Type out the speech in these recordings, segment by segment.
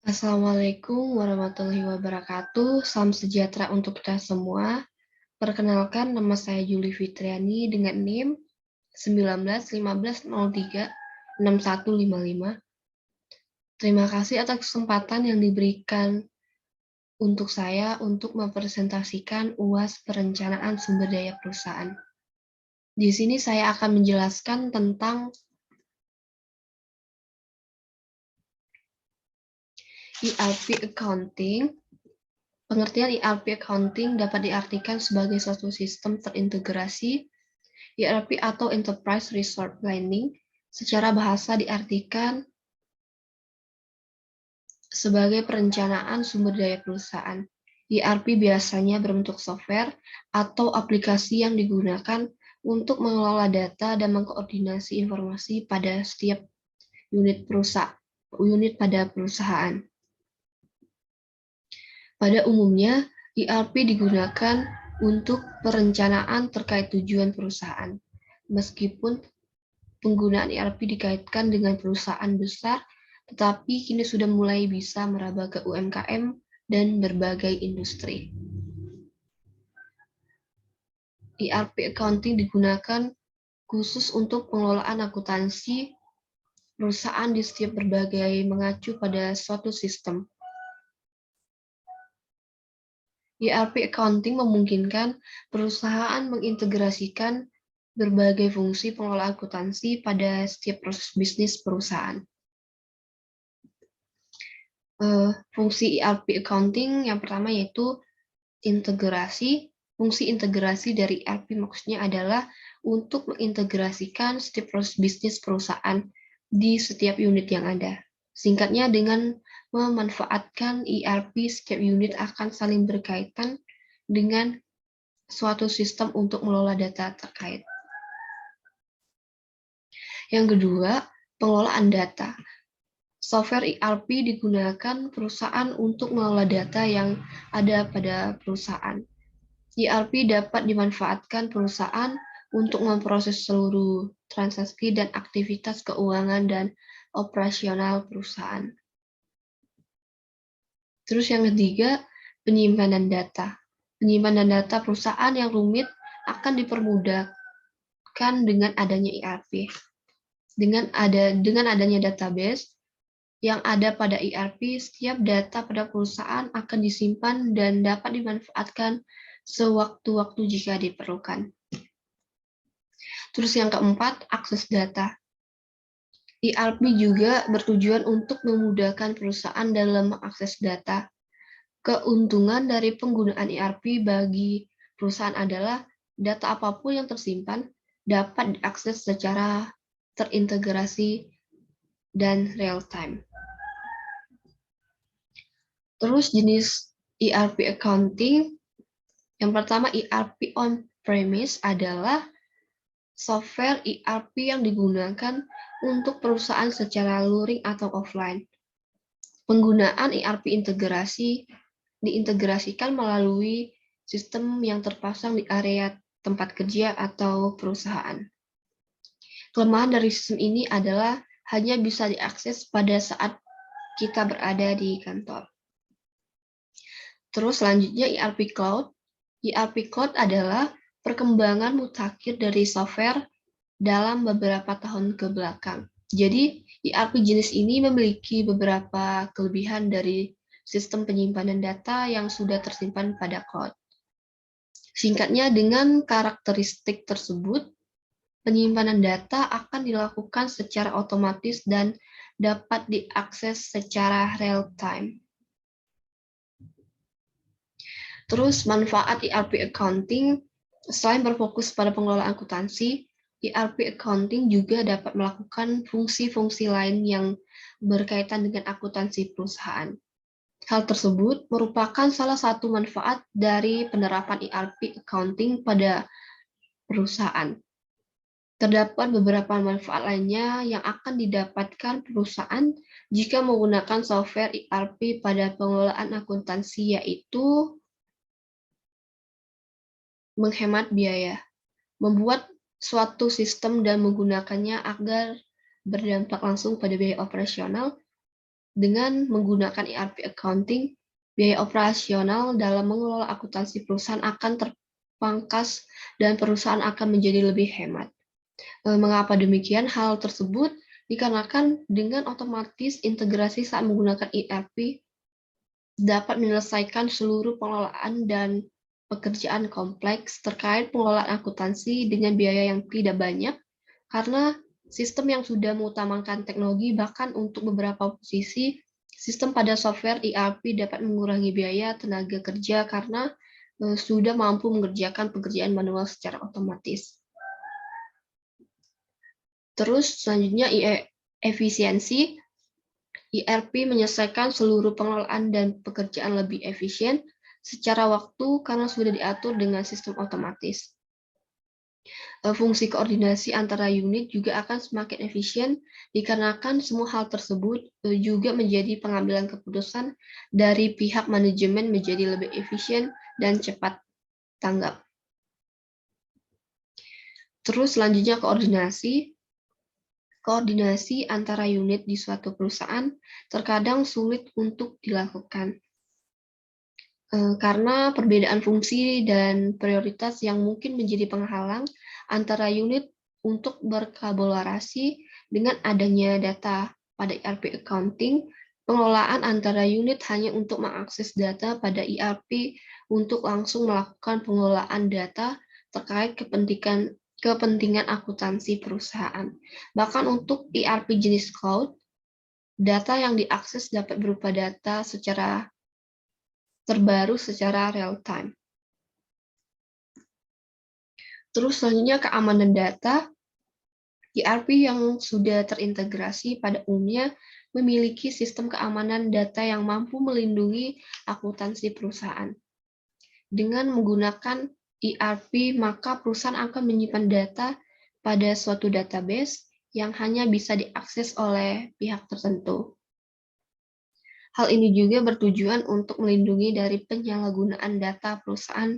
Assalamualaikum warahmatullahi wabarakatuh. Salam sejahtera untuk kita semua. Perkenalkan, nama saya Juli Fitriani dengan NIM 19 15 03 6155. Terima kasih atas kesempatan yang diberikan untuk saya untuk mempresentasikan UAS Perencanaan Sumber Daya Perusahaan. Di sini saya akan menjelaskan tentang ERP Accounting. Pengertian ERP Accounting dapat diartikan sebagai suatu sistem terintegrasi ERP atau Enterprise Resource Planning secara bahasa diartikan sebagai perencanaan sumber daya perusahaan. ERP biasanya berbentuk software atau aplikasi yang digunakan untuk mengelola data dan mengkoordinasi informasi pada setiap unit pada perusahaan. Pada umumnya, ERP digunakan untuk perencanaan terkait tujuan perusahaan. Meskipun penggunaan ERP dikaitkan dengan perusahaan besar, tetapi kini sudah mulai bisa meraba ke UMKM dan berbagai industri. ERP accounting digunakan khusus untuk pengelolaan akuntansi perusahaan di setiap berbagai mengacu pada suatu sistem. ERP accounting memungkinkan perusahaan mengintegrasikan berbagai fungsi pengelola akuntansi pada setiap proses bisnis perusahaan. Fungsi ERP accounting yang pertama yaitu integrasi. Fungsi integrasi dari ERP maksudnya adalah untuk mengintegrasikan setiap proses bisnis perusahaan di setiap unit yang ada. Singkatnya, dengan memanfaatkan ERP, setiap unit akan saling berkaitan dengan suatu sistem untuk mengelola data terkait. Yang kedua, pengelolaan data. Software ERP digunakan perusahaan untuk mengelola data yang ada pada perusahaan. ERP dapat dimanfaatkan perusahaan untuk memproses seluruh transaksi dan aktivitas keuangan dan operasional perusahaan. Terus yang ketiga, penyimpanan data. Penyimpanan data perusahaan yang rumit akan dipermudahkan dengan adanya ERP. Dengan adanya database yang ada pada ERP, setiap data pada perusahaan akan disimpan dan dapat dimanfaatkan sewaktu-waktu jika diperlukan. Terus yang keempat, akses data. ERP juga bertujuan untuk memudahkan perusahaan dalam mengakses data. Keuntungan dari penggunaan ERP bagi perusahaan adalah data apapun yang tersimpan dapat diakses secara terintegrasi dan real time. Terus jenis ERP accounting, yang pertama ERP on-premise adalah software ERP yang digunakan untuk perusahaan secara luring atau offline. Penggunaan ERP integrasi diintegrasikan melalui sistem yang terpasang di area tempat kerja atau perusahaan. Kelemahan dari sistem ini adalah hanya bisa diakses pada saat kita berada di kantor. Terus selanjutnya ERP Cloud. ERP Cloud adalah perkembangan mutakhir dari software dalam beberapa tahun ke belakang. Jadi, ERP jenis ini memiliki beberapa kelebihan dari sistem penyimpanan data yang sudah tersimpan pada cloud. Singkatnya, dengan karakteristik tersebut, penyimpanan data akan dilakukan secara otomatis dan dapat diakses secara real time. Terus, manfaat ERP accounting, selain berfokus pada pengelolaan akuntansi, ERP accounting juga dapat melakukan fungsi-fungsi lain yang berkaitan dengan akuntansi perusahaan. Hal tersebut merupakan salah satu manfaat dari penerapan ERP accounting pada perusahaan. Terdapat beberapa manfaat lainnya yang akan didapatkan perusahaan jika menggunakan software ERP pada pengelolaan akuntansi, yaitu menghemat biaya, membuat suatu sistem dan menggunakannya agar berdampak langsung pada biaya operasional, Dengan menggunakan ERP accounting, biaya operasional dalam mengelola akuntansi perusahaan akan terpangkas dan perusahaan akan menjadi lebih hemat. Mengapa demikian? Hal tersebut dikarenakan dengan otomatis integrasi saat menggunakan ERP dapat menyelesaikan seluruh pengelolaan dan pekerjaan kompleks terkait pengelolaan akuntansi dengan biaya yang tidak banyak, karena sistem yang sudah mengutamakan teknologi. Bahkan untuk beberapa posisi, sistem pada software ERP dapat mengurangi biaya tenaga kerja karena sudah mampu mengerjakan pekerjaan manual secara otomatis. Terus selanjutnya efisiensi. ERP menyelesaikan seluruh pengelolaan dan pekerjaan lebih efisien secara waktu karena sudah diatur dengan sistem otomatis. Fungsi koordinasi antara unit juga akan semakin efisien dikarenakan semua hal tersebut juga menjadi pengambilan keputusan dari pihak manajemen menjadi lebih efisien dan cepat tanggap. Terus selanjutnya koordinasi antara unit di suatu perusahaan terkadang sulit untuk dilakukan karena perbedaan fungsi dan prioritas yang mungkin menjadi penghalang antara unit untuk berkolaborasi. Dengan adanya data pada ERP accounting, pengelolaan antara unit hanya untuk mengakses data pada ERP untuk langsung melakukan pengelolaan data terkait kepentingan akuntansi perusahaan. Bahkan untuk ERP jenis cloud, data yang diakses dapat berupa data secara terbaru secara real time. Terus selanjutnya keamanan data. ERP yang sudah terintegrasi pada umumnya memiliki sistem keamanan data yang mampu melindungi akuntansi perusahaan. Dengan menggunakan ERP, maka perusahaan akan menyimpan data pada suatu database yang hanya bisa diakses oleh pihak tertentu. Hal ini juga bertujuan untuk melindungi dari penyalahgunaan data perusahaan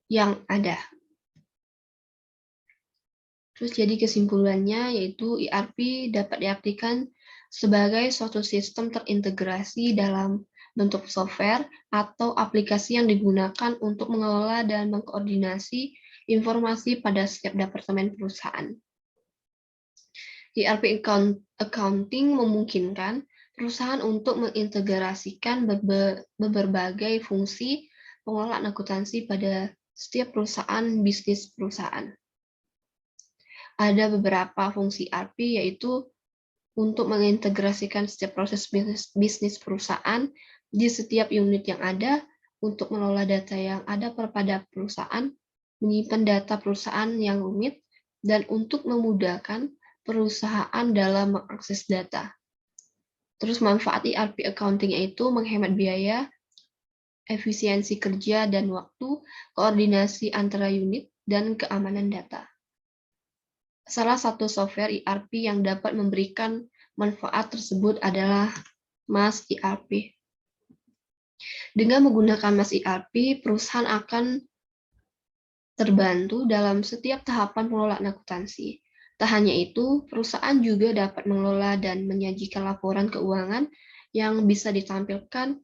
yang ada. Terus jadi kesimpulannya yaitu ERP dapat diartikan sebagai suatu sistem terintegrasi dalam bentuk software atau aplikasi yang digunakan untuk mengelola dan mengkoordinasi informasi pada setiap departemen perusahaan. ERP accounting memungkinkan perusahaan untuk mengintegrasikan berbagai fungsi pengelolaan akuntansi pada setiap bisnis perusahaan. Ada beberapa fungsi ERP, yaitu untuk mengintegrasikan setiap proses bisnis perusahaan di setiap unit yang ada, untuk mengelola data yang ada pada perusahaan, menyimpan data perusahaan yang rumit, dan untuk memudahkan perusahaan dalam mengakses data. Terus manfaat ERP accounting yaitu menghemat biaya, efisiensi kerja dan waktu, koordinasi antara unit, dan keamanan data. Salah satu software ERP yang dapat memberikan manfaat tersebut adalah MAS ERP. Dengan menggunakan MAS ERP, perusahaan akan terbantu dalam setiap tahapan pengelolaan akuntansi. Tak hanya itu, perusahaan juga dapat mengelola dan menyajikan laporan keuangan yang bisa ditampilkan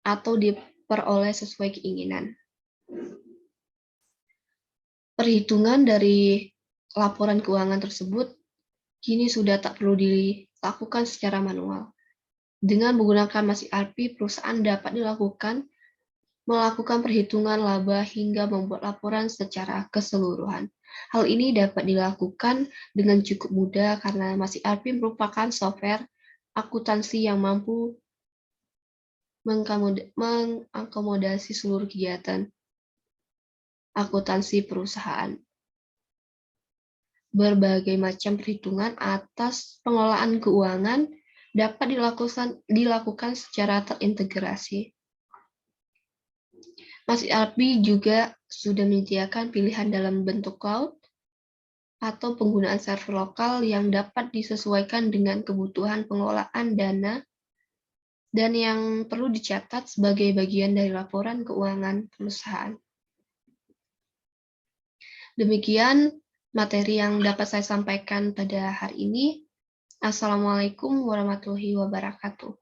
atau diperoleh sesuai keinginan. Perhitungan dari laporan keuangan tersebut kini sudah tak perlu dilakukan secara manual. Dengan menggunakan MAS ERP, perusahaan dapat melakukan perhitungan laba hingga membuat laporan secara keseluruhan. Hal ini dapat dilakukan dengan cukup mudah karena MAS ERP merupakan software akuntansi yang mampu mengakomodasi seluruh kegiatan akuntansi perusahaan. Berbagai macam perhitungan atas pengelolaan keuangan dapat dilakukan secara terintegrasi. MAS ERP juga sudah menyediakan pilihan dalam bentuk cloud atau penggunaan server lokal yang dapat disesuaikan dengan kebutuhan pengelolaan dana dan yang perlu dicatat sebagai bagian dari laporan keuangan perusahaan. Demikian materi yang dapat saya sampaikan pada hari ini. Assalamualaikum warahmatullahi wabarakatuh.